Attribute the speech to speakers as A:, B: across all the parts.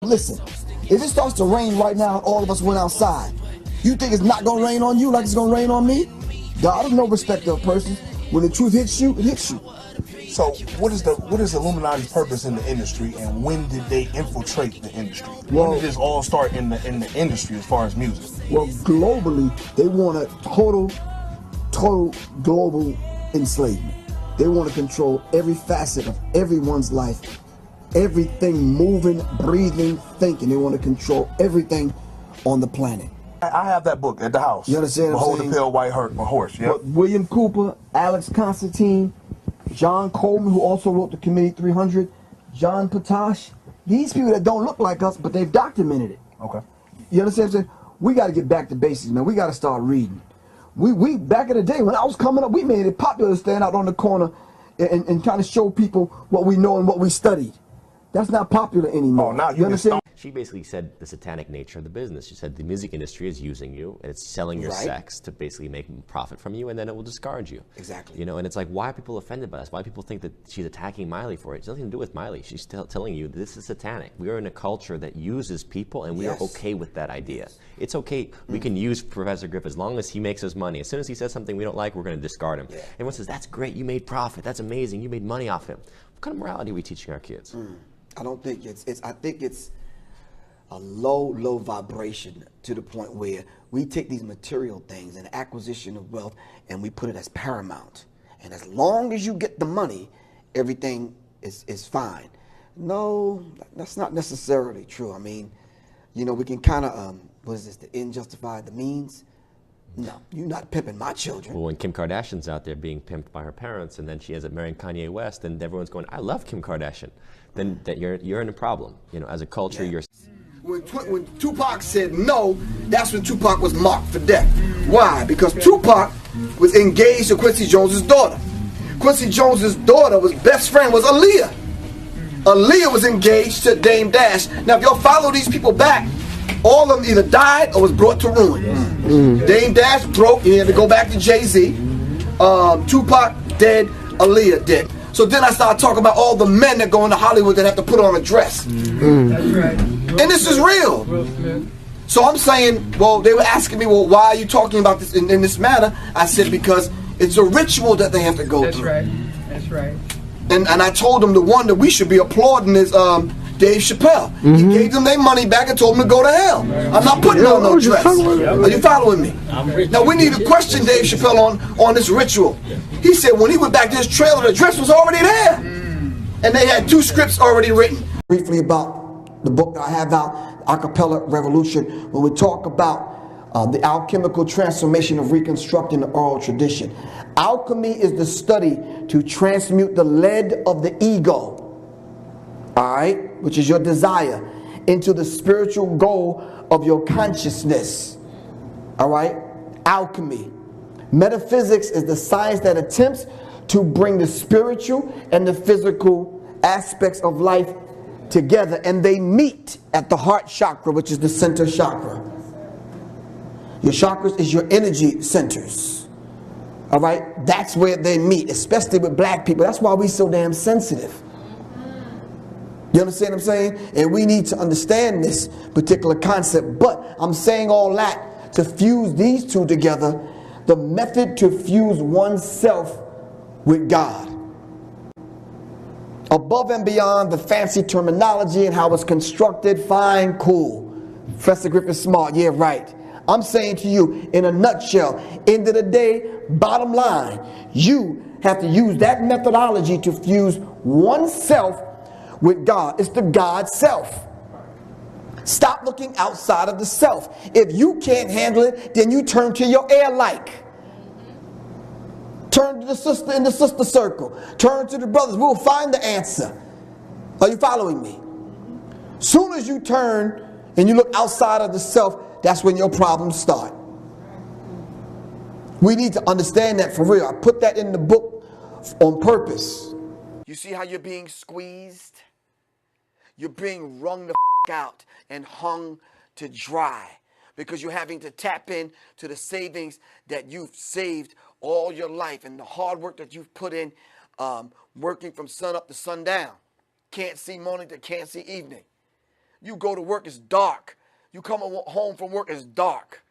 A: listen, if it starts to rain right now and all of us went outside, you think it's not going to rain on you like it's going to rain on me? God is no respecter of persons. When the truth hits you, it hits you.
B: So what is Illuminati's purpose in the industry, and when did they infiltrate the industry? When did this all start in the industry as far as music?
A: Well, globally, they want a total global enslavement. They want to control every facet of everyone's life, everything moving, breathing, thinking. They want to control everything on the planet.
B: I have that book at the house.
A: You understand what I'm
B: Behold
A: saying?
B: the Pale White Horse. Yep.
A: William Cooper, Alex Constantine, John Coleman, who also wrote the Committee 300, John Potash. These people that don't look like us, but they've documented it.
B: Okay.
A: You understand what I'm saying? We got to get back to basics, man. We got to start reading. We back in the day when I was coming up, we made it popular to stand out on the corner and kind of show people what we know and what we studied. That's not popular anymore.
B: Oh, now
A: you understand?
C: She basically said the satanic nature of the business. She said the music industry is using you and it's selling your sex to basically make profit from you, and then it will discard you.
A: Exactly.
C: You know, and it's like, why are people offended by this? Why do people think that she's attacking Miley for it? It's nothing to do with Miley. She's telling you this is satanic. We are in a culture that uses people, and we are okay with that idea. It's okay. We can use Professor Griff as long as he makes us money. As soon as he says something we don't like, we're going to discard him. Everyone says, that's great. You made profit. That's amazing. You made money off him. What kind of morality are we teaching our kids?
A: I don't think I think it's a low vibration to the point where we take these material things and acquisition of wealth and we put it as paramount. And as long as you get the money, everything is fine. No, that's not necessarily true. I mean, you know, we can kind of, what is this, the end justify the means? No, you're not pimping my children.
C: Well, when Kim Kardashian's out there being pimped by her parents, and then she ends up marrying Kanye West, and everyone's going, I love Kim Kardashian, then that you're in a problem. You know, as a culture, you're...
A: When Tupac said no, that's when Tupac was marked for death. Why? Because Tupac was engaged to Quincy Jones's daughter. Quincy Jones's daughter was best friend was Aaliyah. Aaliyah was engaged to Dame Dash. Now, if y'all follow these people back, all of them either died or was brought to ruin. Dame Dash broke, he had to go back to Jay-Z. Tupac dead, Aaliyah dead. So then I started talking about all the men that go into Hollywood that have to put on a dress.
D: That's right.
A: And this is real. So I'm saying, well, they were asking me, well, why are you talking about this in this manner? I said, because it's a ritual that they have to go through.
D: That's right. That's right.
A: And I told them the one that we should be applauding is Dave Chappelle. He gave them their money back and told them to go to hell. I'm not putting on no dress. Are you following me? Now we need to question Dave Chappelle on this ritual. He said when he went back to his trailer, the dress was already there. And they had 2 scripts already written. Briefly about the book that I have out, Acapella Revolution, when we talk about the alchemical transformation of reconstructing the oral tradition. Alchemy is the study to transmute the lead of the ego, all right, which is your desire, into the spiritual goal of your consciousness, all right? Alchemy. Metaphysics is the science that attempts to bring the spiritual and the physical aspects of life together, and they meet at the heart chakra, which is the center chakra. Your chakras is your energy centers. All right, that's where they meet, especially with black people. That's why we're so damn sensitive. You understand what I'm saying? And we need to understand this particular concept. But I'm saying all that to fuse these two together, the method to fuse oneself with God. Above and beyond the fancy terminology and how it's constructed, fine, cool. Professor Griff is smart, yeah, right. I'm saying to you, in a nutshell, end of the day, bottom line, you have to use that methodology to fuse oneself with God. It's the God self. Stop looking outside of the self. If you can't handle it, then you turn to your air-like. Turn to the sister in the sister circle. Turn to the brothers. We'll find the answer. Are you following me? Soon as you turn and you look outside of the self, that's when your problems start. We need to understand that for real. I put that in the book on purpose. You see how you're being squeezed? You're being wrung the out and hung to dry because you're having to tap in to the savings that you've saved all your life and the hard work that you've put in, working from sun up to sundown. Can't see morning to can't see evening. You go to work, it's dark. You come home from work, it's dark.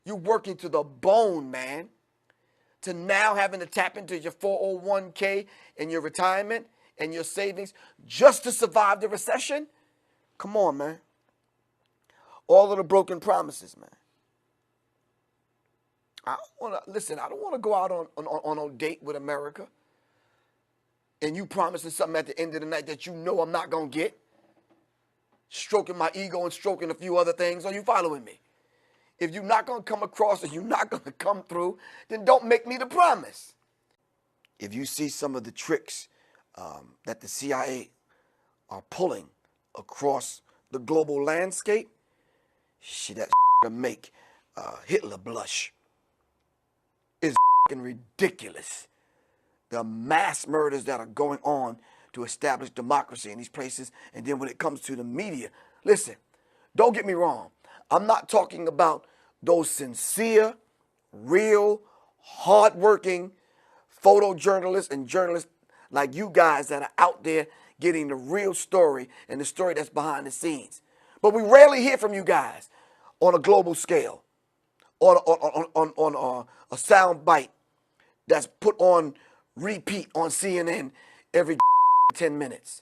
A: You're working to the bone, man. To now having to tap into your 401k and your retirement and your savings just to survive the recession? Come on, man. All of the broken promises, man. I don't want to go out on a date with America and you promising something at the end of the night that you know I'm not going to get. Stroking my ego and stroking a few other things. Are you following me? If you're not going to come across or you're not going to come through, then don't make me the promise. If you see some of the tricks that the CIA are pulling across the global landscape, shit, that to make Hitler blush. It's ridiculous. The mass murders that are going on to establish democracy in these places. And then when it comes to the media, listen, don't get me wrong. I'm not talking about those sincere, real, hardworking photojournalists and journalists like you guys that are out there getting the real story and the story that's behind the scenes. But we rarely hear from you guys on a global scale, on a sound bite that's put on repeat on CNN every 10 minutes,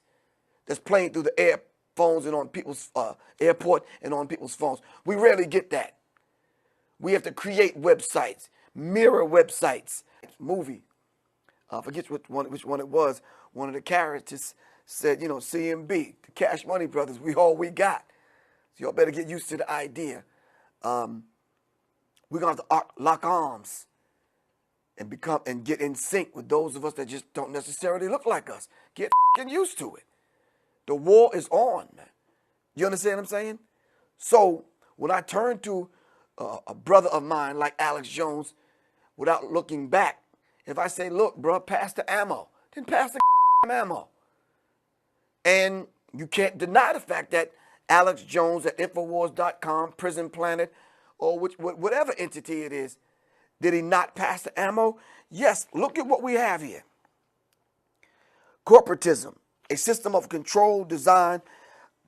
A: that's playing through the earphones and on people's airport and on people's phones. We rarely get that. We have to create websites, mirror websites. Movie, I forget which one it was. One of the characters said, you know, CMB, the Cash Money Brothers, we all we got. So y'all better get used to the idea. We're gonna have to lock arms and get in sync with those of us that just don't necessarily look like us. Get used to it. The war is on, man. You understand what I'm saying? So when I turn to a brother of mine like Alex Jones, without looking back, if I say, look, bro, pass the ammo, then pass the ammo. And you can't deny the fact that Alex Jones at Infowars.com, Prison Planet, or whatever entity it is, did he not pass the ammo? Yes, look at what we have here. Corporatism, a system of control designed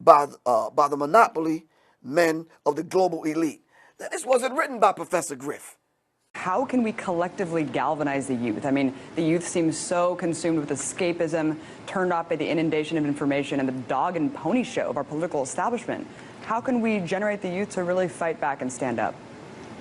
A: by the monopoly men of the global elite. Now, this wasn't written by Professor Griff.
E: How can we collectively galvanize the youth? I mean, the youth seems so consumed with escapism, turned off by the inundation of information and the dog and pony show of our political establishment. How can we generate the youth to really fight back and stand up?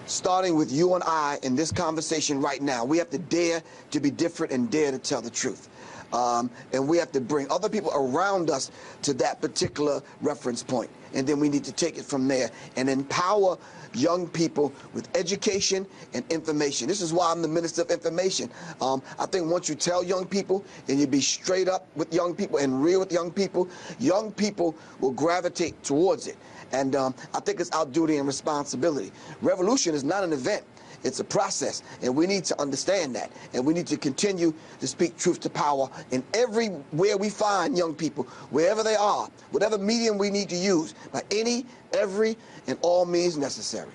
A: Starting with you and I in this conversation right now, we have to dare to be different and dare to tell the truth. And we have to bring other people around us to that particular reference point. And then we need to take it from there and empower young people with education and information. This is why I'm the Minister of Information. I think once you tell young people and you be straight up with young people and real with young people will gravitate towards it. And I think it's our duty and responsibility. Revolution is not an event. It's a process, and we need to understand that, and we need to continue to speak truth to power in everywhere we find young people, wherever they are, whatever medium we need to use, by any, every, and all means necessary.